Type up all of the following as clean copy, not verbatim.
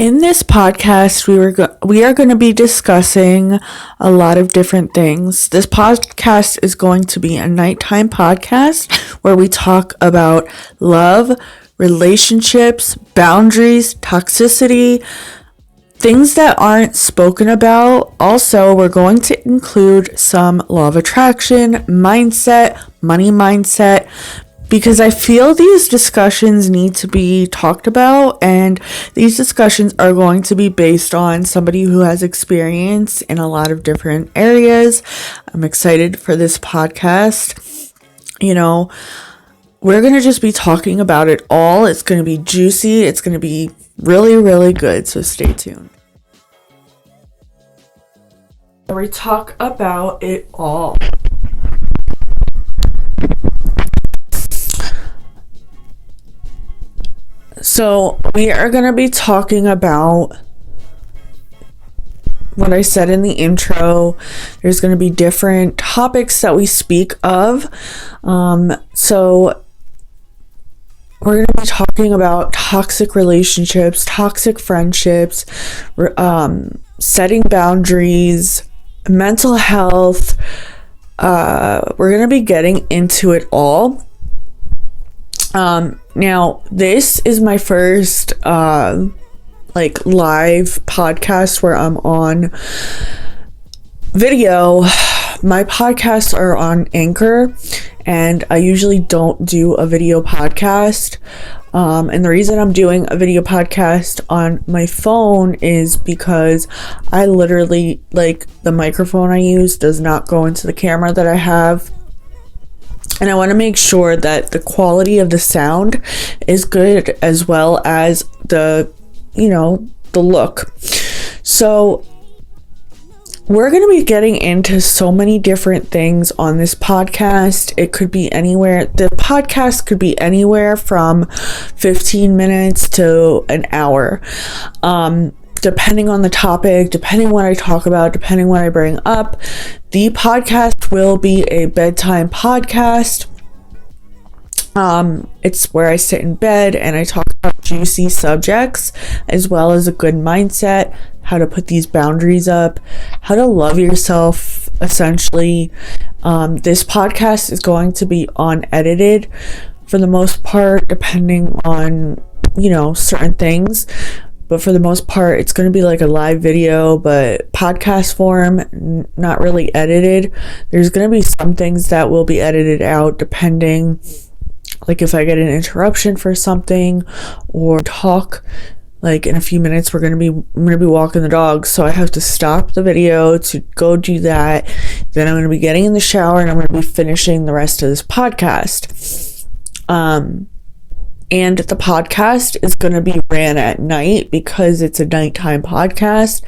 In this podcast, we are going to be discussing a lot of different things. This podcast is going to be a nighttime podcast where we talk about love, relationships, boundaries, toxicity, things that aren't spoken about. Also, we're going to include some law of attraction, mindset, money mindset, because I feel these discussions need to be talked about, and these discussions are going to be based on somebody who has experience in a lot of different areas. I'm excited for this podcast. We're going to just be talking about it all. It's going to be juicy. It's going to be really, really good. So stay tuned. We talk about it all. So we are going to be talking about what I said in the intro. There's going to be different topics that we speak of. So we're going to be talking about toxic relationships, toxic friendships, setting boundaries, mental health. We're going to be getting into it all. Now this is my first live podcast where I'm on video. My podcasts are on Anchor, and I usually don't do a video podcast. And the reason I'm doing a video podcast on my phone is because I literally, the microphone I use does not go into the camera that I have. And I want to make sure that the quality of the sound is good, as well as the look. So we're going to be getting into so many different things on this podcast. It could be anywhere. The podcast could be anywhere from 15 minutes to an hour. Depending on the topic, depending what I talk about, depending what I bring up. The podcast will be a bedtime podcast. It's where I sit in bed and I talk about juicy subjects, as well as a good mindset, how to put these boundaries up, how to love yourself, essentially. This podcast is going to be unedited for the most part, depending on, certain things. But for the most part, it's going to be like a live video, but podcast form, not really edited. There's going to be some things that will be edited out depending, like if I get an interruption for something or talk, like in a few minutes, I'm going to be walking the dog. So I have to stop the video to go do that. Then I'm going to be getting in the shower and I'm going to be finishing the rest of this podcast. And the podcast is going to be ran at night because it's a nighttime podcast.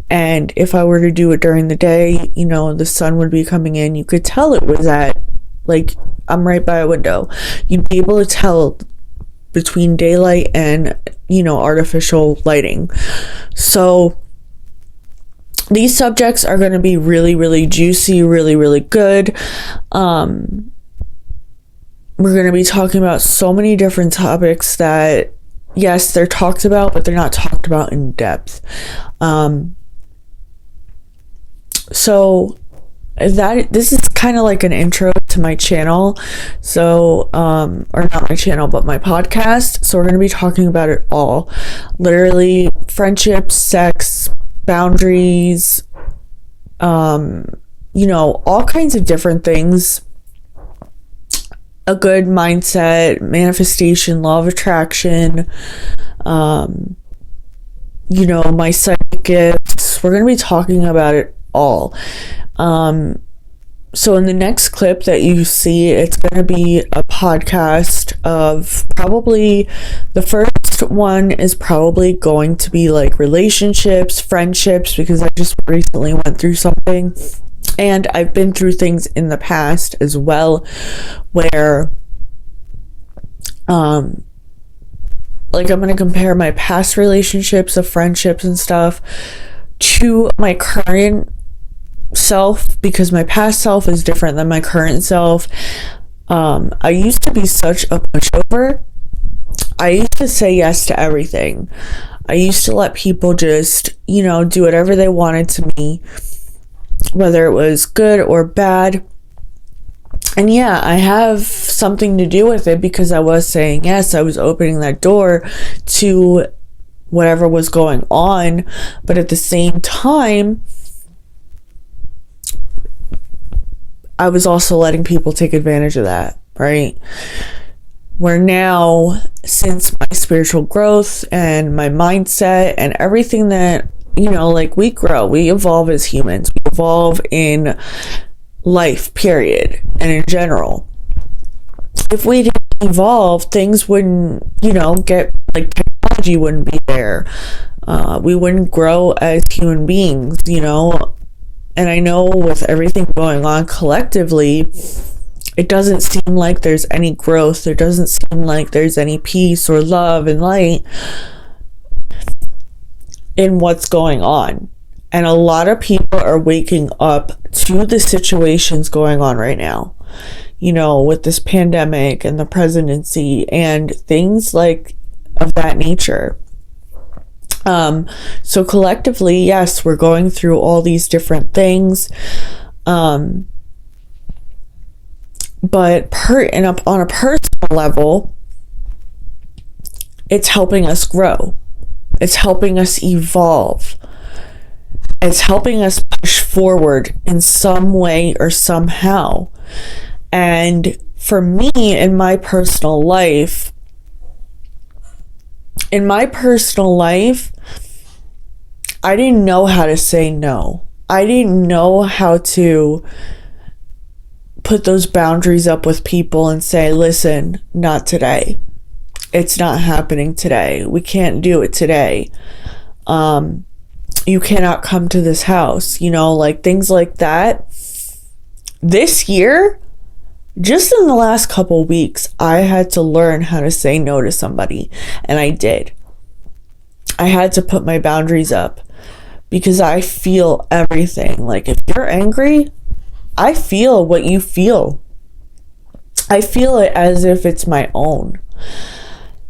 And if I were to do it during the day, the sun would be coming in. You could tell it was I'm right by a window. You'd be able to tell between daylight and, artificial lighting. So these subjects are going to be really, really juicy, really, really good. We're going to be talking about so many different topics that, yes, they're talked about, but they're not talked about in depth. So this is kind of like an intro to my channel. So, or not my channel, but my podcast. So we're going to be talking about it all. Literally friendships, sex, boundaries, all kinds of different things. A good mindset, manifestation, law of attraction, my psychic gifts. We're going to be talking about it all. So in the next clip that you see, it's going to be a podcast of probably, the first one is probably going to be like relationships, friendships, because I just recently went through something. And I've been through things in the past as well where I'm going to compare my past relationships of friendships and stuff to my current self, because my past self is different than my current self. I used to be such a pushover. I used to say yes to everything. I used to let people just, do whatever they wanted to me, whether it was good or bad. And yeah, I have something to do with it because I was saying yes, I was opening that door to whatever was going on. But at the same time, I was also letting people take advantage of that, right? Where now, since my spiritual growth and my mindset and everything that, we grow, we evolve as humans, we evolve in life, period, and in general. If we didn't evolve, things wouldn't, get, technology wouldn't be there. We wouldn't grow as human beings, And I know with everything going on collectively, it doesn't seem like there's any growth. It doesn't seem like there's any peace or love and light in what's going on. And a lot of people are waking up to the situations going on right now, with this pandemic and the presidency and things like of that nature. So collectively, yes, we're going through all these different things. But on a personal level, it's helping us grow. It's helping us evolve. It's helping us push forward in some way or somehow. And for me, in my personal life, I didn't know how to say no. I didn't know how to put those boundaries up with people and say, listen, not today. It's not happening today. We can't do it today. You cannot come to this house, things like that. This year, just in the last couple weeks, I had to learn how to say no to somebody, and I did. I had to put my boundaries up because I feel everything. If you're angry, I feel what you feel. I feel it as if it's my own.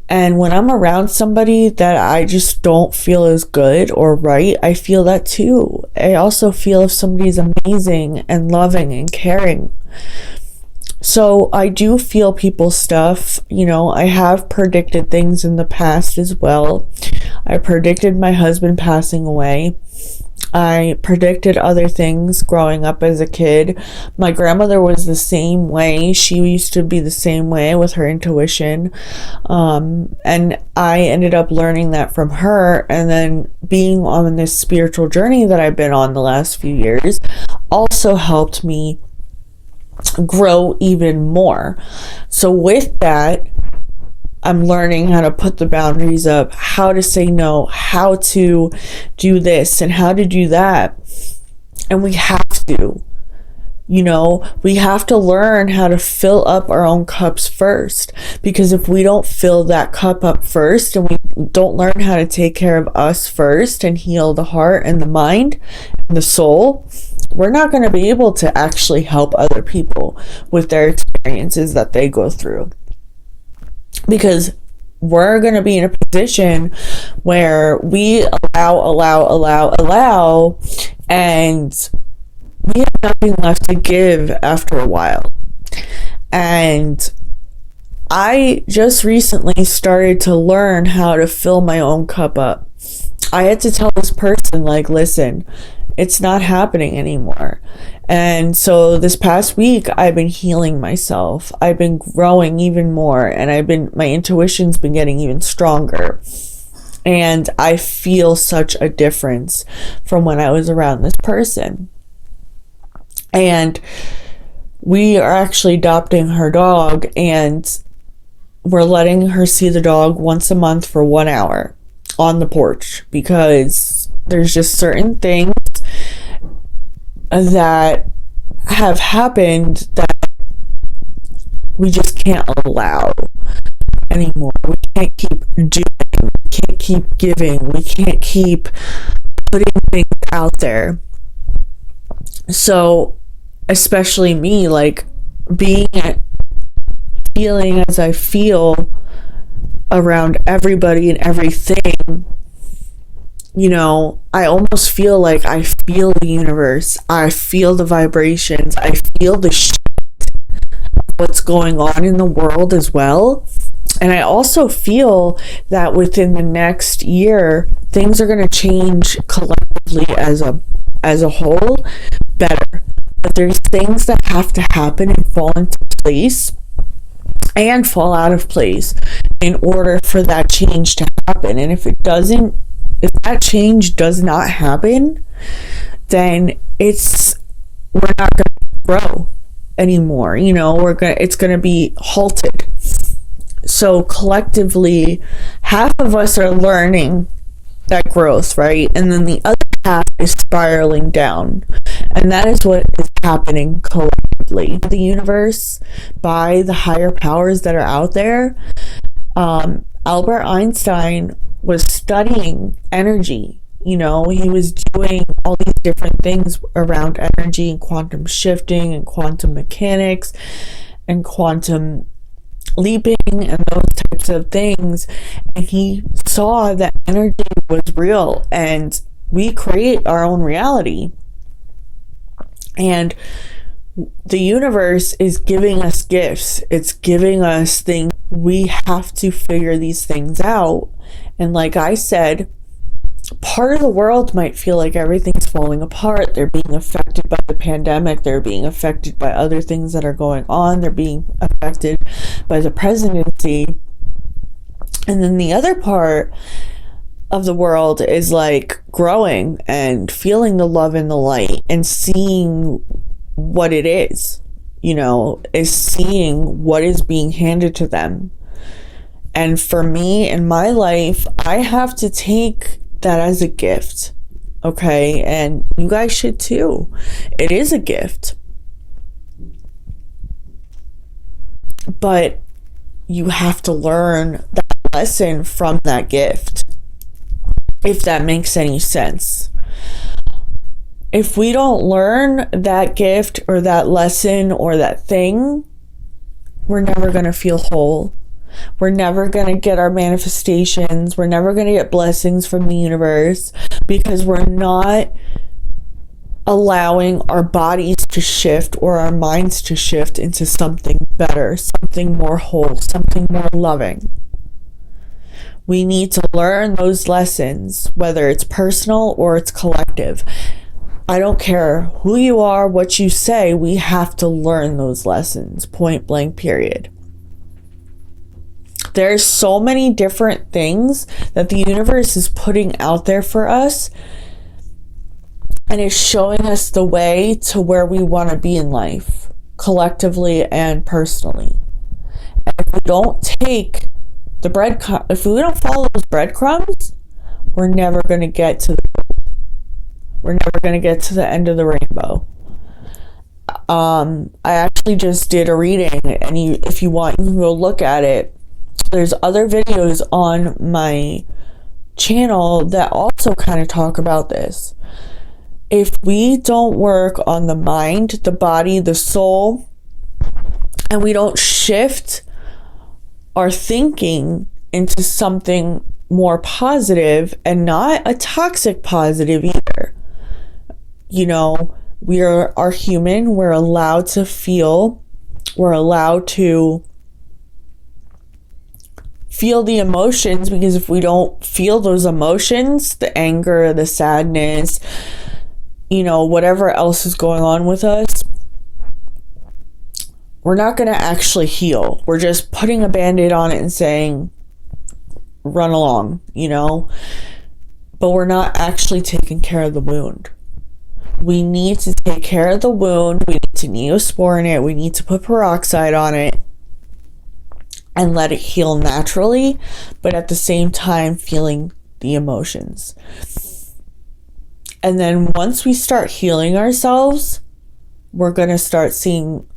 And when I'm around somebody that I just don't feel is good or right, I feel that too. I also feel if somebody's amazing and loving and caring. So I do feel people's stuff. I have predicted things in the past as well. I predicted my husband passing away. I predicted other things growing up as a kid. My grandmother was the same way. She used to be the same way with her intuition. And I ended up learning that from her. And then being on this spiritual journey that I've been on the last few years also helped me grow even more. So with that, I'm learning how to put the boundaries up, how to say no, how to do this and how to do that. And we have to, we have to learn how to fill up our own cups first. Because if we don't fill that cup up first and we don't learn how to take care of us first and heal the heart and the mind and the soul, we're not going to be able to actually help other people with their experiences that they go through. Because we're going to be in a position where we allow, and we have nothing left to give after a while. And I just recently started to learn how to fill my own cup up. I had to tell this person, listen, it's not happening anymore. And so this past week, I've been healing myself. I've been growing even more, and my intuition's been getting even stronger. And I feel such a difference from when I was around this person. And we are actually adopting her dog, and we're letting her see the dog once a month for 1 hour on the porch, because there's just certain things that have happened that we just can't allow anymore. We can't keep doing, we can't keep giving, we can't keep putting things out there. So especially me, feeling as I feel around everybody and everything, I almost feel like I feel the universe. I feel the vibrations. I feel the what's going on in the world as well. And I also feel that within the next year, things are going to change collectively as a whole better. But there's things that have to happen and fall into place and fall out of place in order for that change to happen. And if that change does not happen, then we're not going to grow anymore. It's going to be halted. So collectively, half of us are learning that growth, right? And then the other half is spiraling down. And that is what is happening collectively. The universe, by the higher powers that are out there, Albert Einstein was studying energy. He was doing all these different things around energy and quantum shifting and quantum mechanics and quantum leaping and those types of things. And he saw that energy was real and we create our own reality. And the universe is giving us gifts. It's giving us things. We have to figure these things out. And like I said, part of the world might feel like everything's falling apart. They're being affected by the pandemic. They're being affected by other things that are going on. They're being affected by the presidency. And then the other part of the world is like growing and feeling the love and the light and seeing what it is, is seeing what is being handed to them. And for me in my life, I have to take that as a gift. Okay. And you guys should too. It is a gift. But you have to learn that lesson from that gift. If that makes any sense. If we don't learn that gift or that lesson or that thing, we're never going to feel whole. We're never going to get our manifestations. We're never going to get blessings from the universe because we're not allowing our bodies to shift or our minds to shift into something better, something more whole, something more loving. We need to learn those lessons, whether it's personal or it's collective. I don't care who you are, what you say, we have to learn those lessons, point blank, period. There's so many different things that the universe is putting out there for us, and is showing us the way to where we want to be in life, collectively and personally. And if we don't take if we don't follow those breadcrumbs, we're never going to get to the end of the rainbow. I actually just did a reading, and if you want, you can go look at it. There's other videos on my channel that also kind of talk about this. If we don't work on the mind, the body, the soul, and we don't shift our thinking into something more positive and not a toxic positive either. We are human. We're allowed to feel. We're allowed to feel the emotions, because if we don't feel those emotions, the anger, the sadness, whatever else is going on with us, we're not going to actually heal. We're just putting a band-aid on it and saying, run along, but we're not actually taking care of the wound. We need to take care of the wound. We need to neosporin it. We need to put peroxide on it and let it heal naturally, but at the same time feeling the emotions. And then once we start healing ourselves, we're going to start seeing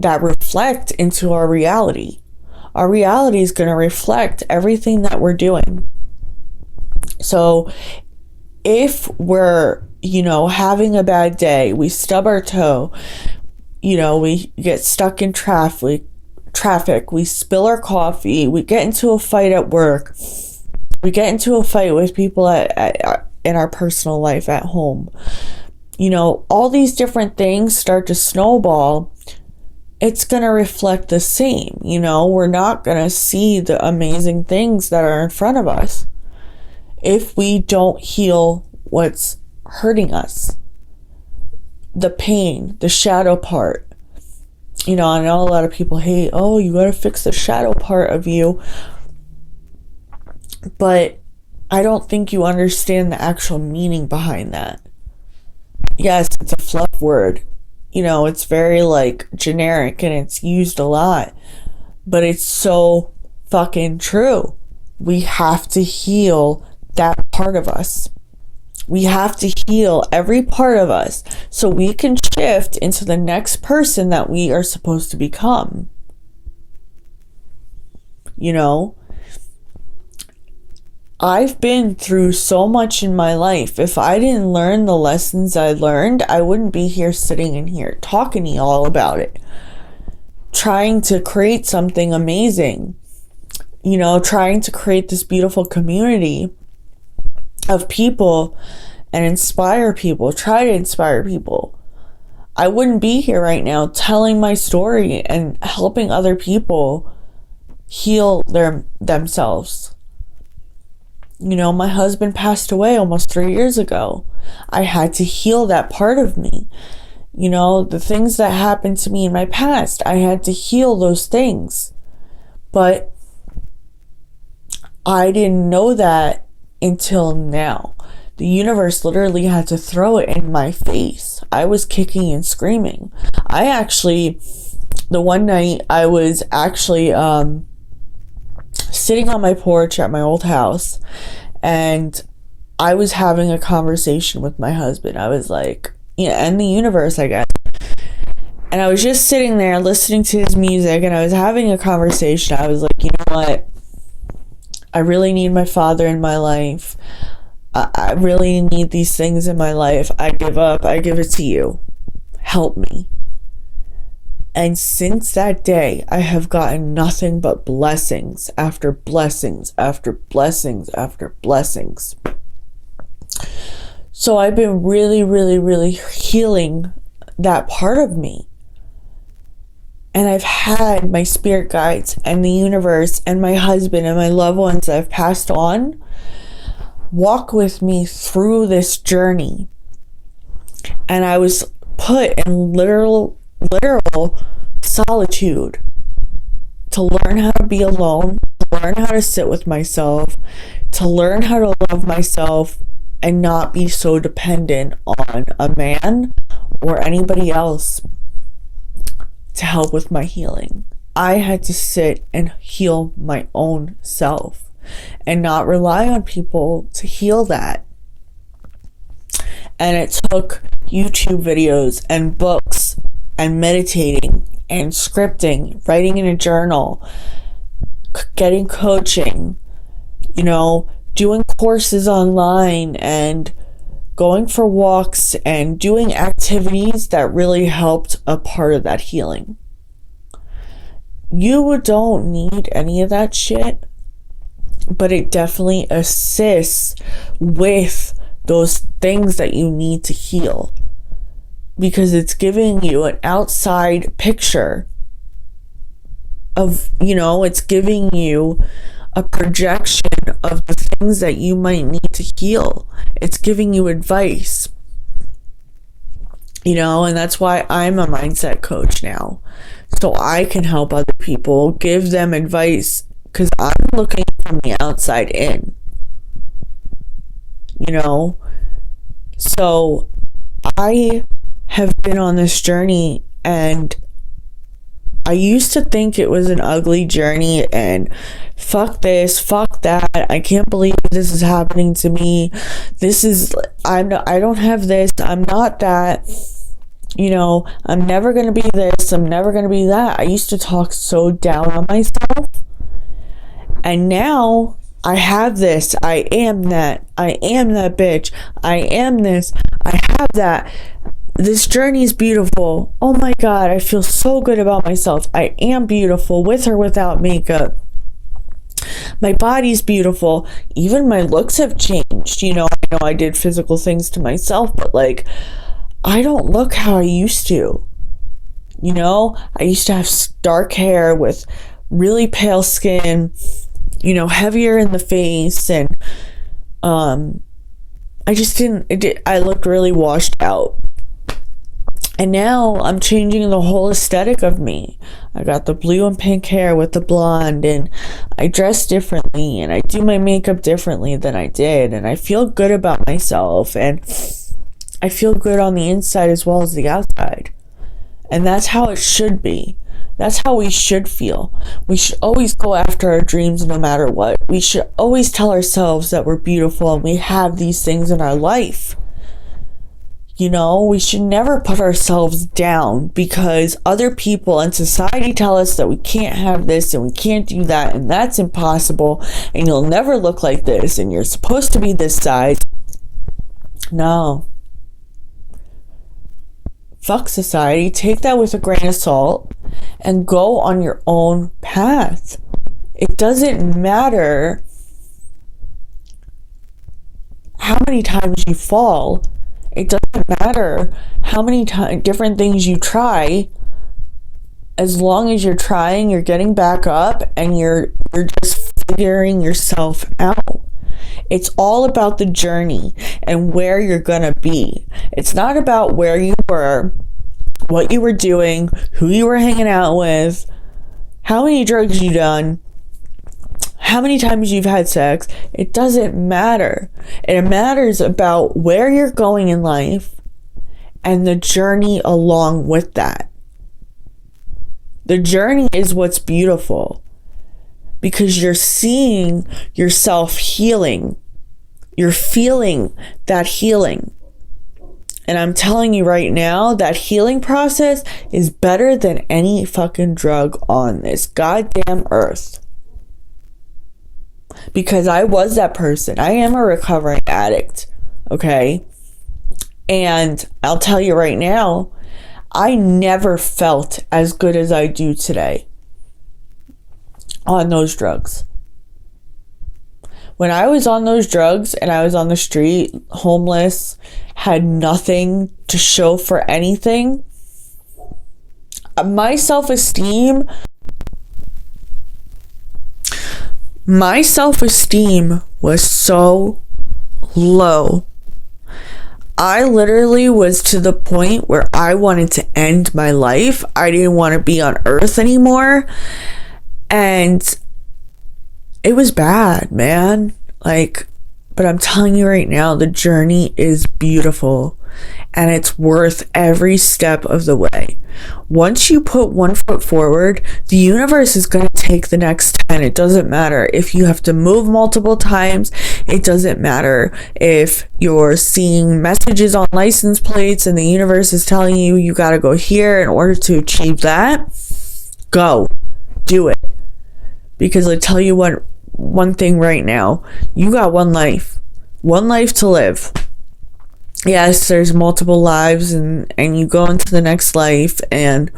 that reflect into our reality. Our reality is going to reflect everything that we're doing. So if we're, having a bad day, we stub our toe, we get stuck in traffic, we spill our coffee, we get into a fight at work, we get into a fight with people at in our personal life at home. You know, all these different things start to snowball. It's going to reflect the same. You know, we're not going to see the amazing things that are in front of us if we don't heal what's hurting us. The pain, the shadow part. You know, I know a lot of people hate, oh, you got to fix the shadow part of you. But I don't think you understand the actual meaning behind that. Yes, it's a fluff word. You know, it's very like generic and it's used a lot. But it's so fucking true. We have to heal that part of us. We have to heal every part of us so we can shift into the next person that we are supposed to become. You know? I've been through so much in my life. If I didn't learn the lessons I learned, I wouldn't be here sitting in here talking to y'all about it. Trying to create something amazing. You know, trying to create this beautiful community of people and inspire people. Try to inspire people. I wouldn't be here right now telling my story and helping other people heal themselves. You know, my husband passed away almost 3 years ago. I had to heal that part of me. You know, the things that happened to me in my past, I had to heal those things. But I didn't know that until now. The universe literally had to throw it in my face. I was kicking and screaming. The one night I was actually, sitting on my porch at my old house, and I was having a conversation with my husband. I was like, yeah, and the universe, I guess. And I was just sitting there listening to his music, and I was having a conversation. I was like, you know what? I really need my father in my life. I really need these things in my life. I give up. I give it to you. Help me. And since that day, I have gotten nothing but blessings after blessings after blessings after blessings. So I've been really, really, really healing that part of me. And I've had my spirit guides and the universe and my husband and my loved ones that I've passed on walk with me through this journey. And I was put in literal solitude to learn how to be alone, to learn how to sit with myself, to learn how to love myself and not be so dependent on a man or anybody else to help with my healing. I had to sit and heal my own self and not rely on people to heal that. And it took YouTube videos and books and meditating and scripting, writing in a journal, getting coaching, you know, doing courses online and going for walks and doing activities that really helped a part of that healing. You don't need any of that shit, but it definitely assists with those things that you need to heal, because it's giving you an outside picture of, you know, it's giving you a projection of the things that you might need to heal. It's giving you advice, you know, and that's why I'm a mindset coach now, so I can help other people, give them advice, because I'm looking from the outside in, you know. So I have been on this journey, and I used to think it was an ugly journey and fuck this, fuck that, I can't believe this is happening to me, I don't have this, I'm not that, you know, I'm never gonna be this, I'm never gonna be that. I used to talk so down on myself, and now I have this, I am that bitch, I am this, I have that. This journey is beautiful. Oh my God, I feel so good about myself. I am beautiful with or without makeup. My body's beautiful. Even my looks have changed. I know I did physical things to myself, but like, I don't look how I used to. I used to have dark hair with really pale skin, heavier in the face, and I looked really washed out. And now I'm changing the whole aesthetic of me. I got the blue and pink hair with the blonde, and I dress differently, and I do my makeup differently than I did, and I feel good about myself, and I feel good on the inside as well as the outside. And that's how it should be. That's how we should feel. We should always go after our dreams no matter what. We should always tell ourselves that we're beautiful and we have these things in our life. We should never put ourselves down because other people and society tell us that we can't have this and we can't do that and that's impossible and you'll never look like this and you're supposed to be this size. No. Fuck society. Take that with a grain of salt and go on your own path. It doesn't matter how many times you fall. It doesn't matter how many different things you try. As long as you're trying, you're getting back up and you're just figuring yourself out. It's all about the journey and where you're gonna be. It's not about where you were, what you were doing, who you were hanging out with, how many drugs you done, how many times you've had sex. It doesn't matter. It matters about where you're going in life and the journey along with that. The journey is what's beautiful because you're seeing yourself healing. You're feeling that healing. And I'm telling you right now, that healing process is better than any fucking drug on this goddamn earth. Because I was that person. I am a recovering addict. Okay? And I'll tell you right now, I never felt as good as I do today on those drugs. When I was on those drugs and I was on the street, homeless, had nothing to show for anything, my self-esteem was so low. I literally was to the point where I wanted to end my life. I didn't want to be on earth anymore. And it was bad, man. But I'm telling you right now, the journey is beautiful. And it's worth every step of the way. Once you put one foot forward, the universe is going to take the next 10. It doesn't matter if you have to move multiple times. It doesn't matter if you're seeing messages on license plates and the universe is telling you you got to go here in order to achieve that. Go. Do it. Because I tell you what, one thing right now, you got one life to live. Yes, there's multiple lives and you go into the next life and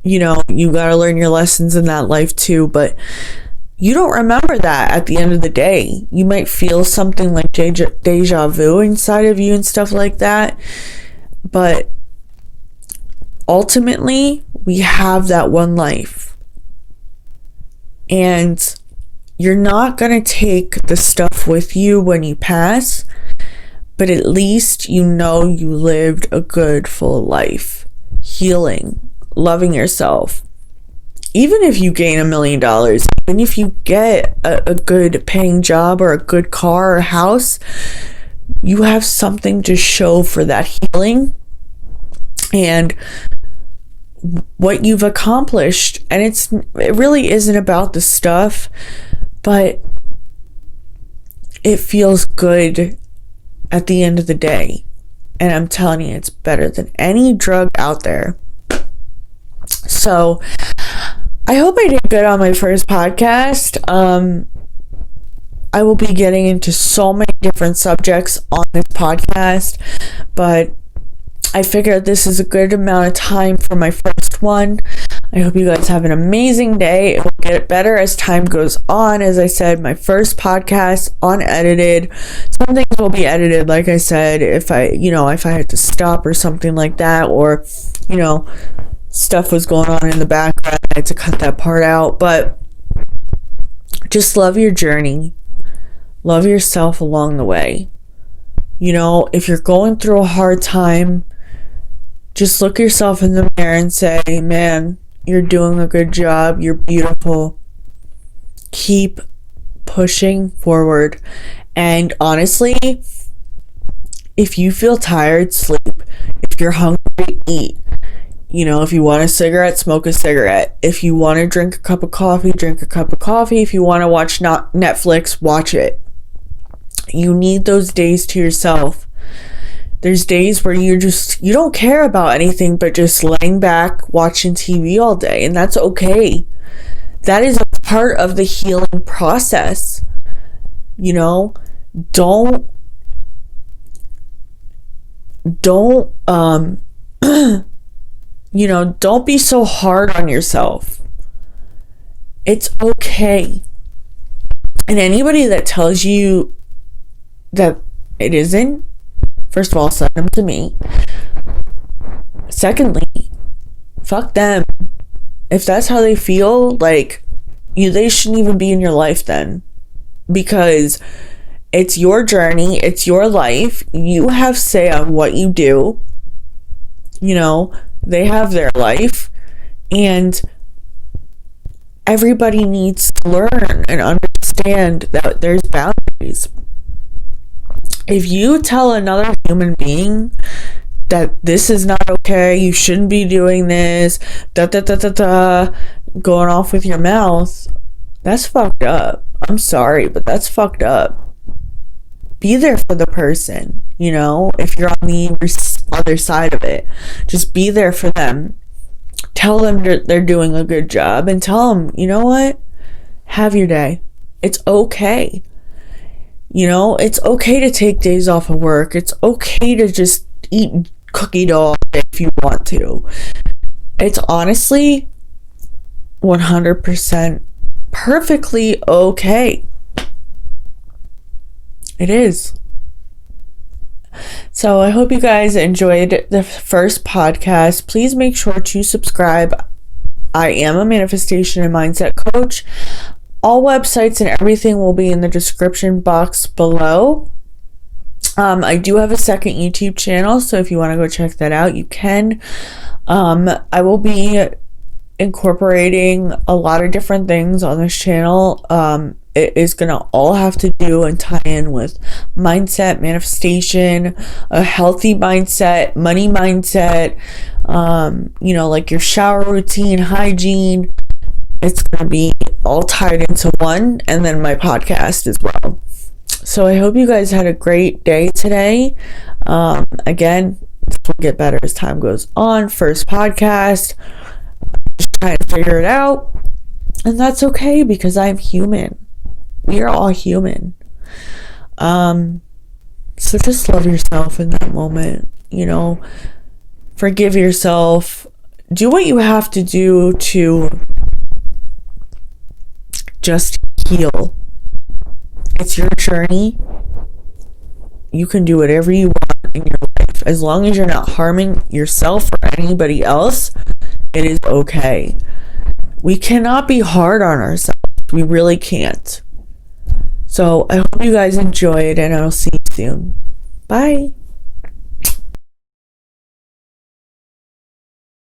you gotta learn your lessons in that life too, but you don't remember that at the end of the day. You might feel something like deja vu inside of you and stuff like that, but ultimately we have that one life and you're not gonna take the stuff with you when you pass. But at least you lived a good, full life. Healing. Loving yourself. Even if you gain $1 million, even if you get a good paying job or a good car or house, you have something to show for that healing and what you've accomplished. And it really isn't about the stuff, but it feels good at the end of the day. And I'm telling you, it's better than any drug out there. So I hope I did good on my first podcast. I will be getting into so many different subjects on this podcast, but I figured this is a good amount of time for my first one. I hope you guys have an amazing day. It will get better as time goes on. As I said, my first podcast unedited. Some things will be edited, like I said, if I had to stop or something like that, or, stuff was going on in the background, I had to cut that part out. But just love your journey. Love yourself along the way. If you're going through a hard time, just look yourself in the mirror and say, man, you're doing a good job. You're beautiful. Keep pushing forward. And honestly, if you feel tired, sleep. If you're hungry, eat. If you want a cigarette, smoke a cigarette. If you want to drink a cup of coffee, drink a cup of coffee. If you want to watch Netflix, watch it. You need those days to yourself. There's days where you don't care about anything but just laying back, watching TV all day, and that's okay. That is a part of the healing process. Don't don't be so hard on yourself. It's okay. And anybody that tells you that it isn't, first of all, send them to me. Secondly, fuck them. If that's how they feel, they shouldn't even be in your life then. Because it's your journey, it's your life. You have say on what you do. They have their life. And everybody needs to learn and understand that there's boundaries. If you tell another human being that this is not okay, you shouldn't be doing this, going off with your mouth, that's fucked up. I'm sorry, but that's fucked up. Be there for the person, if you're on the other side of it. Just be there for them. Tell them they're doing a good job, and tell them, you know what? Have your day. It's okay. It's okay to take days off of work. It's okay to just eat cookie dough if you want to. It's honestly 100% perfectly okay. It is. So I hope you guys enjoyed the first podcast. Please make sure to subscribe. I am a manifestation and mindset coach. All websites and everything will be in the description box below. I do have a second YouTube channel, so if you want to go check that out, you can. I will be incorporating a lot of different things on this channel. It is going to all have to do and tie in with mindset, manifestation, a healthy mindset, money mindset, like your shower routine, hygiene. It's going to be all tied into one, and then my podcast as well. So I hope you guys had a great day today. Again, this will get better as time goes on. First podcast. Just trying to figure it out. And that's okay, because I'm human. We are all human. So just love yourself in that moment. Forgive yourself. Do what you have to do to just heal. It's your journey. You can do whatever you want in your life. As long as you're not harming yourself or anybody else, it is okay. We cannot be hard on ourselves. We really can't. So I hope you guys enjoyed, and I'll see you soon. Bye.